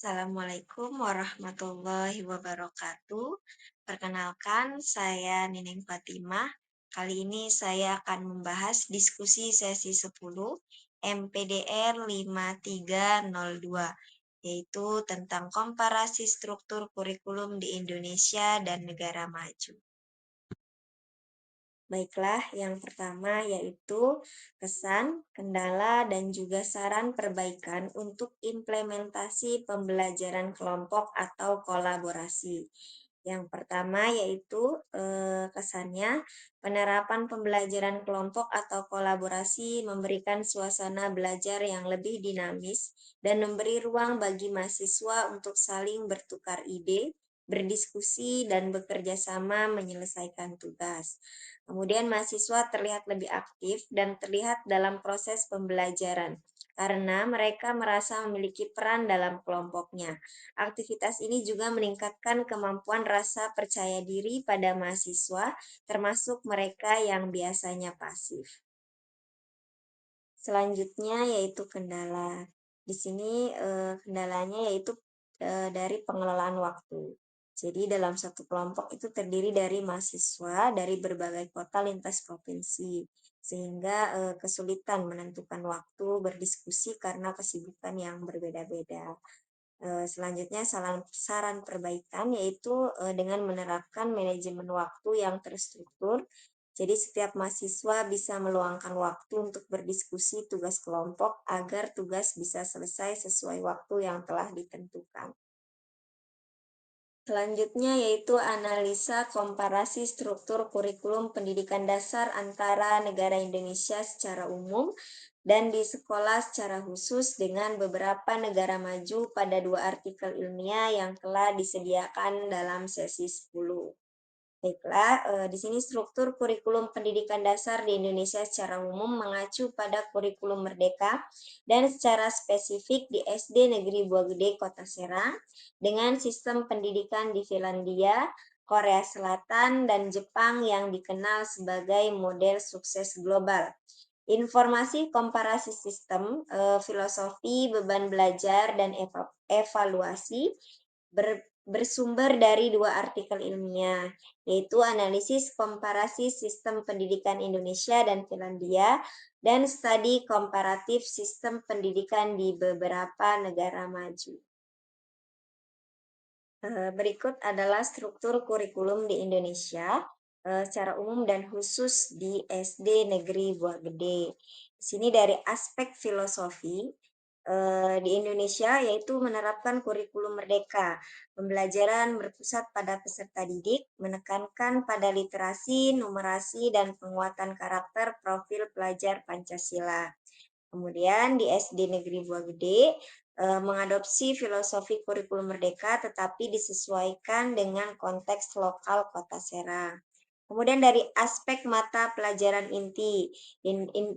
Assalamualaikum warahmatullahi wabarakatuh. Perkenalkan, saya Nining Fatimah. Kali ini saya akan membahas diskusi sesi 10 MPDR 5302, yaitu tentang komparasi struktur kurikulum di Indonesia dan negara maju. Baiklah, yang pertama yaitu kesan, kendala, dan juga saran perbaikan untuk implementasi pembelajaran kelompok atau kolaborasi. Yang pertama yaitu kesannya, penerapan pembelajaran kelompok atau kolaborasi memberikan suasana belajar yang lebih dinamis dan memberi ruang bagi mahasiswa untuk saling bertukar ide, berdiskusi, dan bekerja sama menyelesaikan tugas. Kemudian mahasiswa terlihat lebih aktif dan terlihat dalam proses pembelajaran karena mereka merasa memiliki peran dalam kelompoknya. Aktivitas ini juga meningkatkan kemampuan rasa percaya diri pada mahasiswa, termasuk mereka yang biasanya pasif. Selanjutnya yaitu kendala. Di sini kendalanya yaitu dari pengelolaan waktu. Jadi dalam satu kelompok itu terdiri dari mahasiswa dari berbagai kota lintas provinsi, sehingga kesulitan menentukan waktu berdiskusi karena kesibukan yang berbeda-beda. Selanjutnya saran perbaikan yaitu dengan menerapkan manajemen waktu yang terstruktur. Jadi setiap mahasiswa bisa meluangkan waktu untuk berdiskusi tugas kelompok agar tugas bisa selesai sesuai waktu yang telah ditentukan. Selanjutnya yaitu analisa komparasi struktur kurikulum pendidikan dasar antara negara Indonesia secara umum dan di sekolah secara khusus dengan beberapa negara maju pada dua artikel ilmiah yang telah disediakan dalam sesi 10. Baiklah, di sini struktur kurikulum pendidikan dasar di Indonesia secara umum mengacu pada kurikulum Merdeka dan secara spesifik di SD Negeri Buah Kota Serang dengan sistem pendidikan di Finlandia, Korea Selatan, dan Jepang yang dikenal sebagai model sukses global. Informasi komparasi sistem, filosofi, beban belajar, dan evaluasi bersumber dari dua artikel ilmiah, yaitu analisis komparasi sistem pendidikan Indonesia dan Finlandia, dan studi komparatif sistem pendidikan di beberapa negara maju. Berikut adalah struktur kurikulum di Indonesia secara umum dan khusus di SD Negeri Buah Gede. Di sini dari aspek filosofi, di Indonesia yaitu menerapkan kurikulum merdeka. Pembelajaran berpusat pada peserta didik, menekankan pada literasi, numerasi, dan penguatan karakter profil pelajar Pancasila. Kemudian di SD Negeri Buah Gede mengadopsi filosofi kurikulum merdeka tetapi disesuaikan dengan konteks lokal Kota Serang. Kemudian dari aspek mata pelajaran inti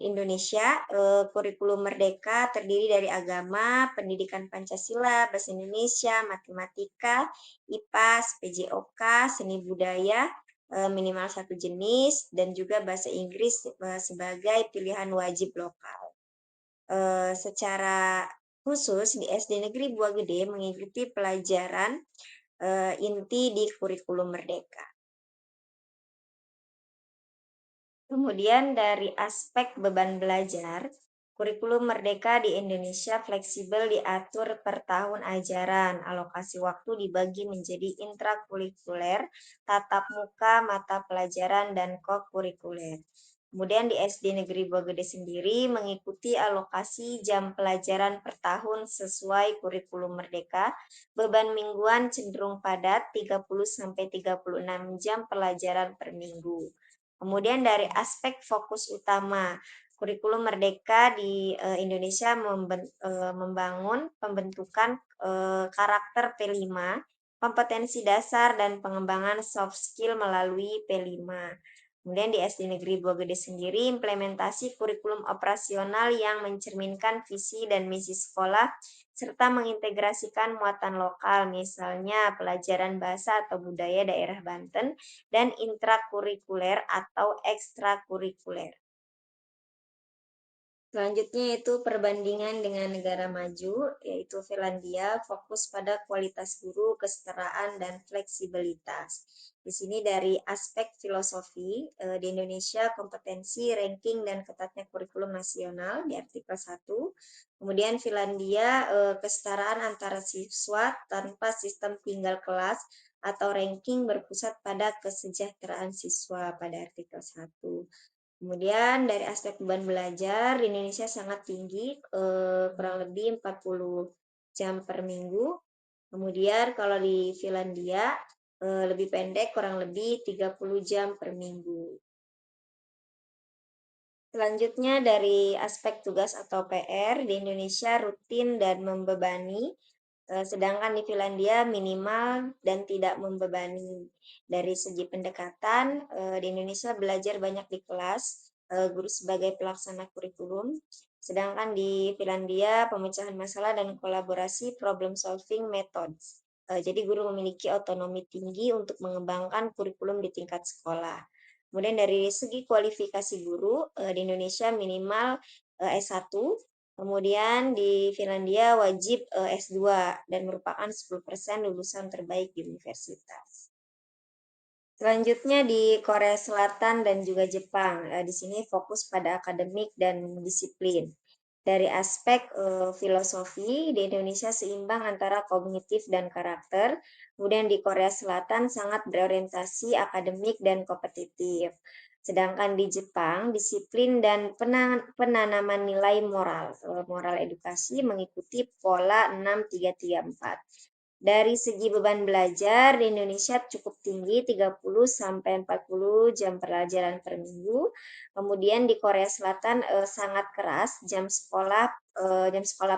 Indonesia, kurikulum merdeka terdiri dari agama, pendidikan Pancasila, bahasa Indonesia, matematika, IPA, PJOK, seni budaya, minimal satu jenis, dan juga bahasa Inggris sebagai pilihan wajib lokal. Secara khusus di SD Negeri Buah Gede mengikuti pelajaran inti di kurikulum Merdeka. Kemudian dari aspek beban belajar, kurikulum Merdeka di Indonesia fleksibel diatur per tahun ajaran, alokasi waktu dibagi menjadi intrakurikuler, tatap muka, mata pelajaran, dan kokurikuler. Kemudian di SD Negeri Buah Gede sendiri mengikuti alokasi jam pelajaran per tahun sesuai kurikulum Merdeka. Beban mingguan cenderung padat 30-36 jam pelajaran per minggu. Kemudian dari aspek fokus utama, kurikulum Merdeka di Indonesia membangun pembentukan karakter P5, kompetensi dasar dan pengembangan soft skill melalui P5. Kemudian di SD Negeri Buah Gede sendiri, implementasi kurikulum operasional yang mencerminkan visi dan misi sekolah, serta mengintegrasikan muatan lokal, misalnya pelajaran bahasa atau budaya daerah Banten, dan intrakurikuler atau ekstrakurikuler. Selanjutnya itu perbandingan dengan negara maju, yaitu Finlandia fokus pada kualitas guru, kesetaraan, dan fleksibilitas. Di sini dari aspek filosofi, di Indonesia kompetensi, ranking, dan ketatnya kurikulum nasional di artikel 1. Kemudian Finlandia kesetaraan antara siswa tanpa sistem tinggal kelas atau ranking berpusat pada kesejahteraan siswa pada artikel 1. Kemudian dari aspek beban belajar di Indonesia sangat tinggi, kurang lebih 40 jam per minggu. Kemudian kalau di Finlandia lebih pendek, kurang lebih 30 jam per minggu. Selanjutnya dari aspek tugas atau PR, di Indonesia rutin dan membebani, sedangkan di Finlandia minimal dan tidak membebani. Dari segi pendekatan, di Indonesia belajar banyak di kelas, guru sebagai pelaksana kurikulum, sedangkan di Finlandia pemecahan masalah dan kolaborasi problem solving methods. Jadi guru memiliki otonomi tinggi untuk mengembangkan kurikulum di tingkat sekolah. Kemudian dari segi kualifikasi guru, di Indonesia minimal S1, kemudian di Finlandia wajib S2 dan merupakan 10% lulusan terbaik di universitas. Selanjutnya di Korea Selatan dan juga Jepang. Di sini fokus pada akademik dan disiplin. Dari aspek filosofi, di Indonesia seimbang antara kognitif dan karakter. Kemudian di Korea Selatan sangat berorientasi akademik dan kompetitif. Sedangkan di Jepang, disiplin dan penanaman nilai moral. Moral edukasi mengikuti pola 6334. Dari segi beban belajar di Indonesia cukup tinggi 30 sampai 40 jam pelajaran per minggu. Kemudian di Korea Selatan sangat keras jam sekolah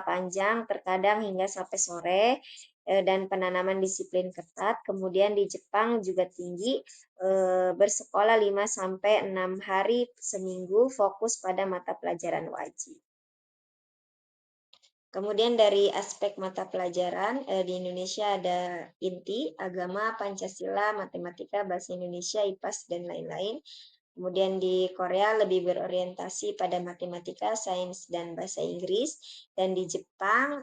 panjang terkadang hingga sampai sore dan penanaman disiplin ketat. Kemudian di Jepang juga tinggi bersekolah 5 sampai 6 hari seminggu fokus pada mata pelajaran wajib. Kemudian dari aspek mata pelajaran, di Indonesia ada inti, agama, Pancasila, matematika, bahasa Indonesia, IPAS, dan lain-lain. Kemudian di Korea lebih berorientasi pada matematika, sains, dan bahasa Inggris. Dan di Jepang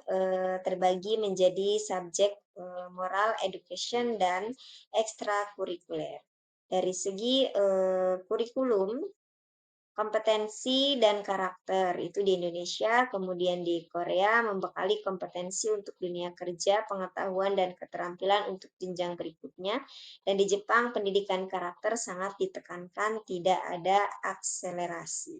terbagi menjadi subjek moral, education, dan ekstrakurikuler. Dari segi kurikulum, kompetensi dan karakter itu di Indonesia, kemudian di Korea membekali kompetensi untuk dunia kerja, pengetahuan dan keterampilan untuk jenjang berikutnya, dan di Jepang pendidikan karakter sangat ditekankan, tidak ada akselerasi.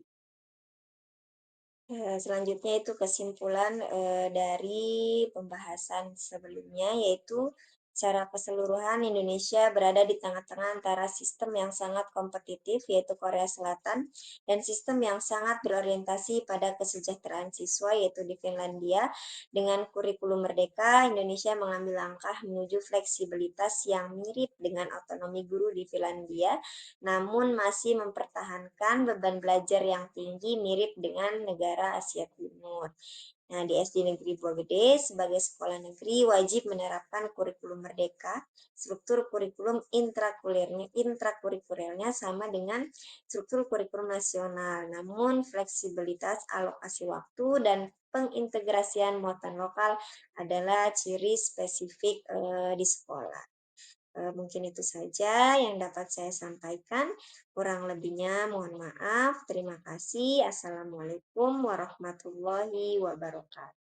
Selanjutnya itu kesimpulan dari pembahasan sebelumnya, yaitu secara keseluruhan Indonesia berada di tengah-tengah antara sistem yang sangat kompetitif yaitu Korea Selatan dan sistem yang sangat berorientasi pada kesejahteraan siswa yaitu di Finlandia. Dengan kurikulum merdeka, Indonesia mengambil langkah menuju fleksibilitas yang mirip dengan otonomi guru di Finlandia, namun masih mempertahankan beban belajar yang tinggi mirip dengan negara Asia Timur. Nah, di SD Negeri Buagede sebagai sekolah negeri wajib menerapkan kurikulum merdeka. Struktur kurikulum intrakurikulernya sama dengan struktur kurikulum nasional. Namun fleksibilitas alokasi waktu dan pengintegrasian muatan lokal adalah ciri spesifik di sekolah. Mungkin itu saja yang dapat saya sampaikan. Kurang lebihnya mohon maaf. Terima kasih. Assalamualaikum warahmatullahi wabarakatuh.